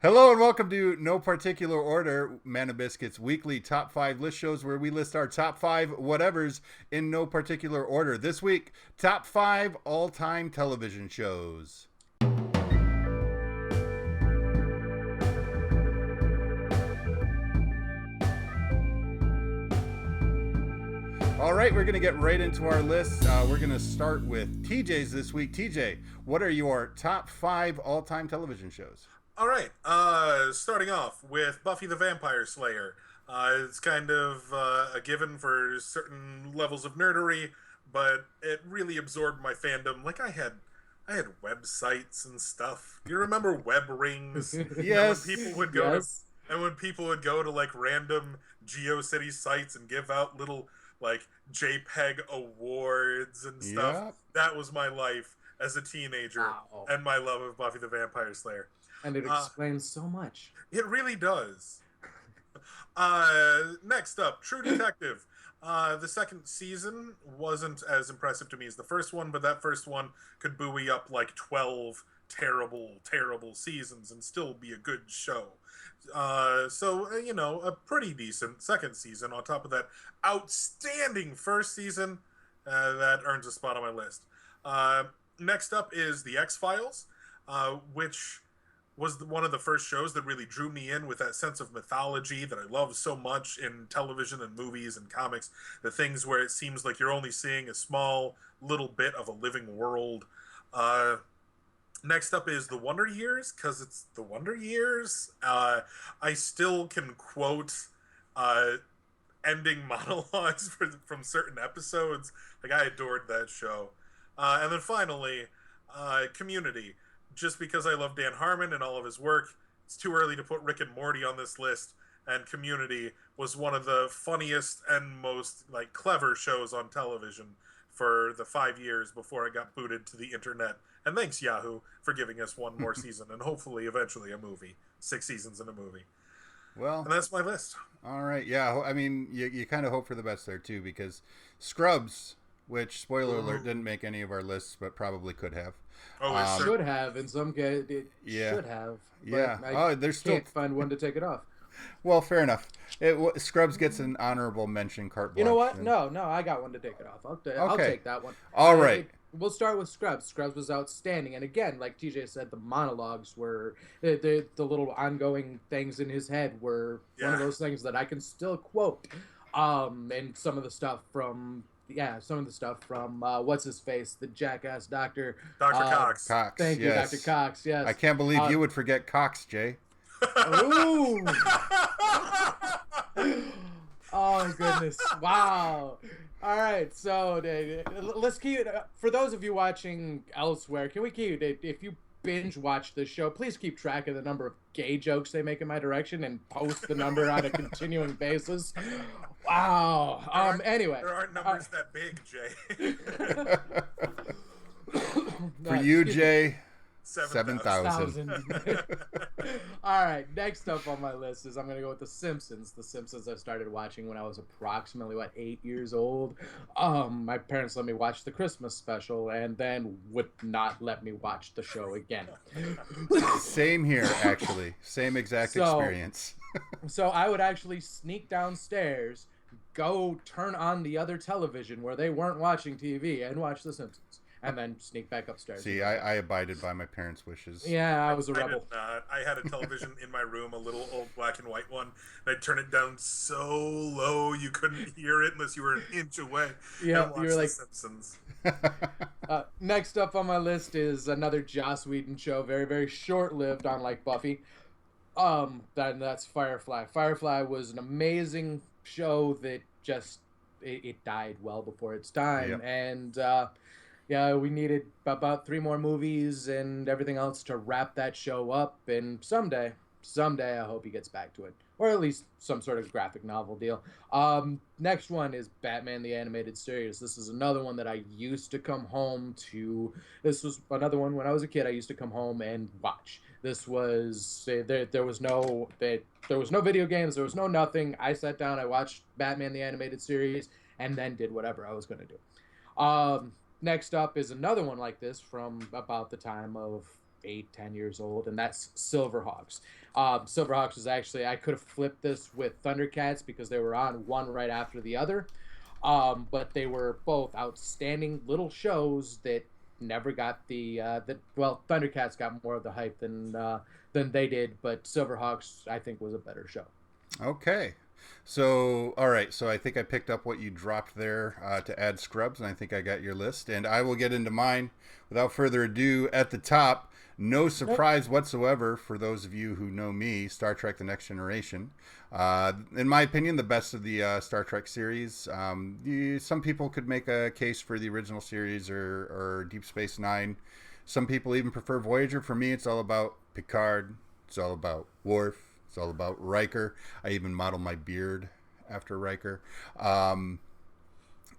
Hello and welcome to No Particular Order, Mana Biscuits weekly top 5 list shows where we list our top 5 whatevers in no particular order. This week, top 5 all-time television shows. All right, we're going to get right into our list. We're going to start with TJs this week. TJ, what are your top 5 all-time television shows? All right. Starting off with Buffy the Vampire Slayer. It's kind of a given for certain levels of nerdery, but it really absorbed my fandom. Like I had websites and stuff. Do you remember web rings? Yes. And when people would go Yes. to, and when people would go to like random GeoCity sites and give out little like JPEG awards and stuff. Yep. That was my life as a teenager Wow. and my love of Buffy the Vampire Slayer. And it explains so much. It really does. Next up, True Detective. The second season wasn't as impressive to me as the first one, but that first one could buoy up like 12 terrible, terrible seasons and still be a good show. A pretty decent second season on top of that outstanding first season. That earns a spot on my list. Next up is The X-Files, which was one of the first shows that really drew me in with that sense of mythology that I love so much in television and movies and comics. The things where it seems like you're only seeing a small little bit of a living world. Next up is The Wonder Years, because it's The Wonder Years. I still can quote ending monologues from certain episodes. Like, I adored that show. And then finally, Community. Just because I love Dan Harmon and all of his work, it's too early to put Rick and Morty on this list. And Community was one of the funniest and most clever shows on television for the 5 years before I got booted to the internet. And thanks, Yahoo, for giving us one more season and hopefully eventually a movie. 6 seasons in a movie. Well, And that's my list. all right. Yeah, I mean, you kind of hope for the best there, too, because Scrubs, which, spoiler alert, didn't make any of our lists, but probably could have. Oh, it Should have in some case. It should have. But Yeah. I There's still. can't find one to take it off. Well, fair enough. Scrubs gets an honorable mention, carte blanche. You know what? and- No, I got one to take it off. I'll Okay. take that one. All right. We'll start with Scrubs. Scrubs was outstanding, and again, like TJ said, the monologues were the little ongoing things in his head were one of Yeah. those things that I can still quote. And some of the stuff from what's his face, the jackass doctor, Dr. Cox. Cox. Thank you, yes. Dr. Cox. Yes. I can't believe Uh, you would forget Cox, Jay. Ooh. Oh goodness! Wow. All right, so let's keep it. For those of you watching elsewhere, can we keep it? If you binge watch this show, please keep track of the number of gay jokes they make in my direction and post the number on a continuing basis. Wow. Anyway, There aren't numbers that big, Jay. For you, excuse me. Jay, 7,000. 7,000. All right, next up on my list is I'm going to go with The Simpsons. The Simpsons I started watching when I was approximately, 8 years old. My parents let me watch the Christmas special and then would not let me watch the show again. Same here, actually. Same exact So- experience. So I would actually sneak downstairs, go turn on the other television where they weren't watching TV and watch The Simpsons. And then sneak back upstairs. See, I abided by my parents' wishes. Yeah, I was a I rebel. did not. I had a television in my room, a little old black and white one, and I'd turn it down so low you couldn't hear it unless you were an inch away. Yeah, and watch you were The like- Simpsons. Next up on my list is another Joss Whedon show, very, very short-lived, unlike Buffy. That's Firefly. Firefly was an amazing show that just it died well before its time, Yep. and yeah, we needed about 3 more movies and everything else to wrap that show up. And someday, I hope he gets back to it, or at least some sort of graphic novel deal. Next one is Batman the Animated Series. This is another one that I used to come home to. This was another one when I was a kid. I used to come home and watch. This was there was no video games. There was no nothing. I sat down. I watched Batman the Animated Series, and then did whatever I was going to do. Next up is another one like this from about the time of 8-10 years old, and that's Silverhawks. Silverhawks was actually, I could have flipped this with Thundercats because they were on one right after the other. But they were both outstanding little shows that never got well, Thundercats got more of the hype than they did, but Silverhawks I think was a better show. Okay. So, all right. So I think I picked up what you dropped there to add Scrubs, and I think I got your list. And I will get into mine without further ado. At the top, no surprise whatsoever for those of you who know me, Star Trek The Next Generation. In my opinion, the best of the Star Trek series. Some people could make a case for the original series or Deep Space Nine. Some people even prefer Voyager. For me, it's all about Picard. It's all about Worf. It's all about Riker. I even model my beard after Riker.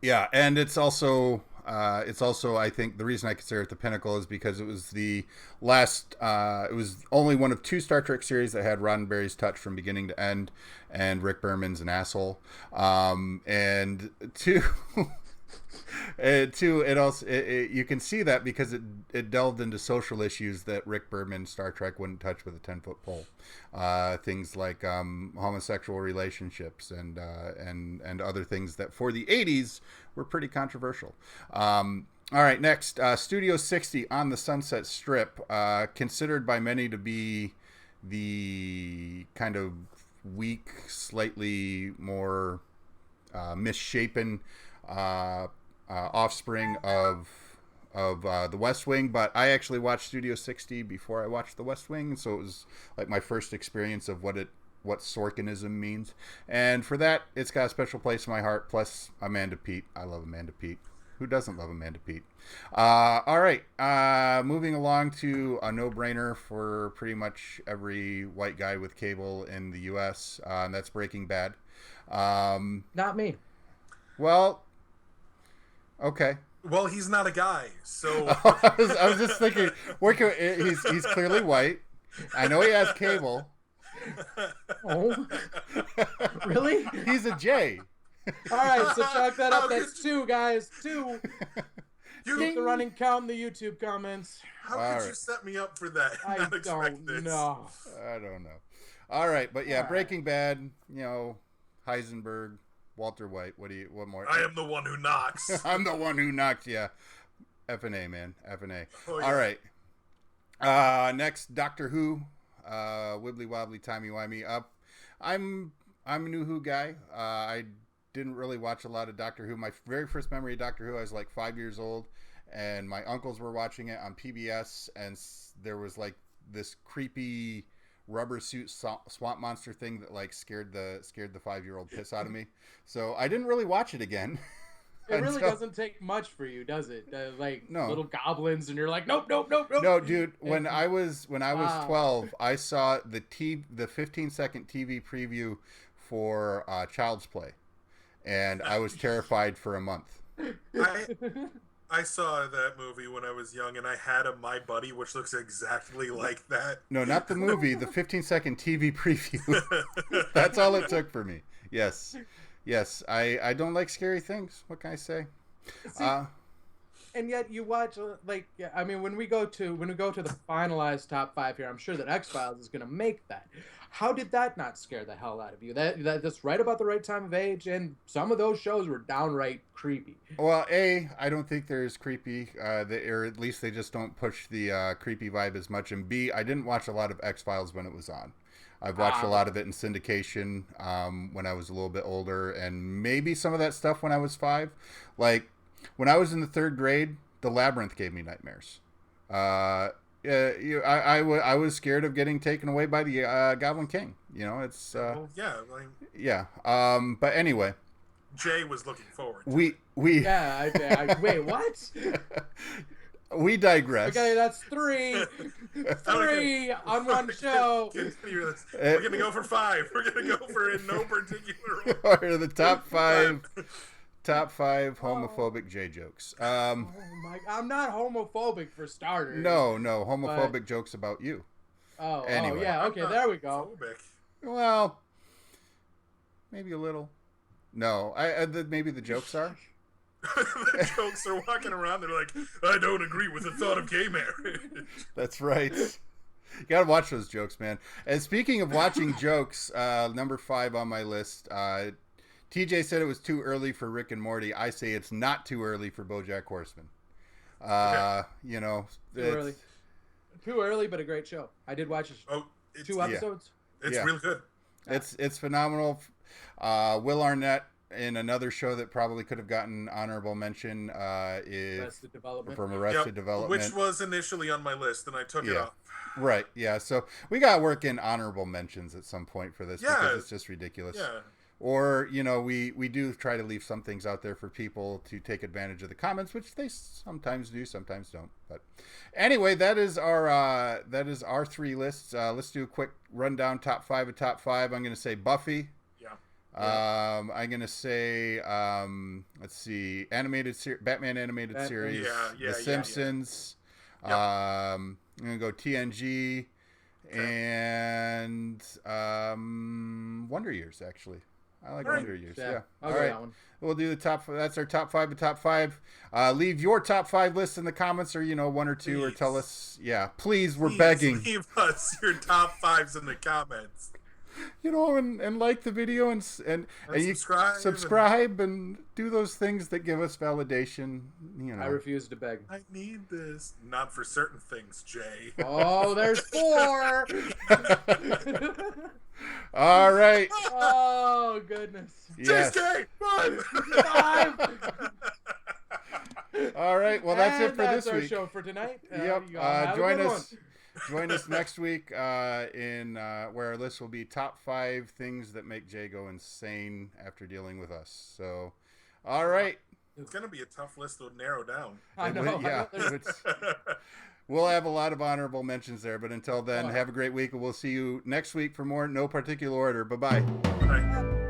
Yeah, and it's also I think the reason I consider it the pinnacle is because it was the last. It was only one of 2 Star Trek series that had Roddenberry's touch from beginning to end, and Rick Berman's an asshole. And 2. And 2, it also you can see that because it delved into social issues that Rick Berman Star Trek wouldn't touch with a 10-foot pole. Things like homosexual relationships and other things that for the 80s were pretty controversial. All right, next, Studio 60 on the Sunset Strip, considered by many to be the kind of weak, slightly more misshapen offspring of the West Wing, but I actually watched Studio 60 before I watched the West Wing, so it was like my first experience of what Sorkinism means, and for that it's got a special place in my heart. Plus Amanda Peet, I love Amanda Peet. Who doesn't love Amanda Peet? All right, moving along to a no-brainer for pretty much every white guy with cable in the US, and that's Breaking Bad. Not me. Well, okay. Well, he's not a guy, so I was just thinking. He's clearly white. I know he has cable. Oh, really? He's a J. All right, so chalk that up. That's 2, guys. 2. Keep the running count in the YouTube comments. How could you set me up for that? I don't know. I don't know. All right, but yeah, Breaking Bad. Heisenberg. Walter White, what more? I am the one who knocks. I'm the one who knocks, yeah. F&A, man. F&A. Oh, yeah. All right. Next, Doctor Who. Wibbly wobbly, timey wimey up. I'm a new Who guy. I didn't really watch a lot of Doctor Who. My very first memory of Doctor Who, I was like 5 years old, and my uncles were watching it on PBS, and there was like this creepy rubber suit swamp monster thing that like scared the 5-year-old piss out of me. So I didn't really watch it again. It really doesn't take much for you, does it? No. Little goblins, and you're like, nope. No, dude. When I was 12, I saw the 15-second TV preview for Child's Play, and I was terrified for a month. I saw that movie when I was young, and I had a My Buddy, which looks exactly like that. No, not the movie. The 15-second TV preview. That's all it took for me. Yes. I don't like scary things. What can I say? See, and yet you watch when we go to the finalized top 5 here, I'm sure that X-Files is going to make that. How did that not scare the hell out of you? That's right about the right time of age, and some of those shows were downright creepy. Well, I don't think they're as creepy, or at least they just don't push the creepy vibe as much. And B, I didn't watch a lot of X-Files when it was on. I've watched a lot of it in syndication when I was a little bit older, and maybe some of that stuff when I was 5. Like, when I was in the 3rd grade, The Labyrinth gave me nightmares. I was scared of getting taken away by the Goblin King. It's yeah. But anyway, Jay was looking forward. We wait, what? We digress. Okay, that's 3 on one show. We're gonna go for 5. We're gonna go for in no particular order. The top 5. Top 5 homophobic J jokes. Oh my! I'm not homophobic for starters. No, homophobic jokes about you. Anyway. Yeah. Okay, there we go. Phobic. Well, maybe a little. No, maybe the jokes are. The jokes are walking around. They're like, I don't agree with the thought of gay marriage. That's right. You gotta watch those jokes, man. And speaking of watching jokes, number 5 on my list. TJ said it was too early for Rick and Morty. I say it's not too early for BoJack Horseman. You know, too early, but a great show. I did watch 2 episodes. It's real good. It's phenomenal. Will Arnett in another show that probably could have gotten honorable mention is Arrested Development. From Arrested Development, which was initially on my list, and I took it off. Right. Yeah. So we got to work in honorable mentions at some point for this because it's just ridiculous. Yeah. Or, you know, we do try to leave some things out there for people to take advantage of the comments, which they sometimes do, sometimes don't. But anyway, that is our 3 lists. Let's do a quick rundown, top 5 of top 5. I'm going to say Buffy. Yeah. I'm going to say, let's see, Batman animated series. The Simpsons. Yeah. I'm going to go TNG and Wonder Years, actually. I like Wonder Years. Yeah. All right. That one. We'll do the top. That's our top 5 of top 5. Leave your top 5 lists in the comments, or 1 or 2, or tell us. Yeah, please, we're begging. Leave us your top 5s in the comments. And like the video and you subscribe and do those things that give us validation. I refuse to beg. I need this. Not for certain things, Jay. Oh, there's 4. All right. Oh goodness. Yes. Jay's gay. 5. All right. Well, that's it for this week. That's our show for tonight. Yep. Join us next week in where our list will be top 5 things that make Jay go insane after dealing with us. So, all right. It's going to be a tough list to narrow down. I know. Yeah. We'll have a lot of honorable mentions there, but until then, have a great week, and we'll see you next week for more No Particular Order. Bye-bye. Bye.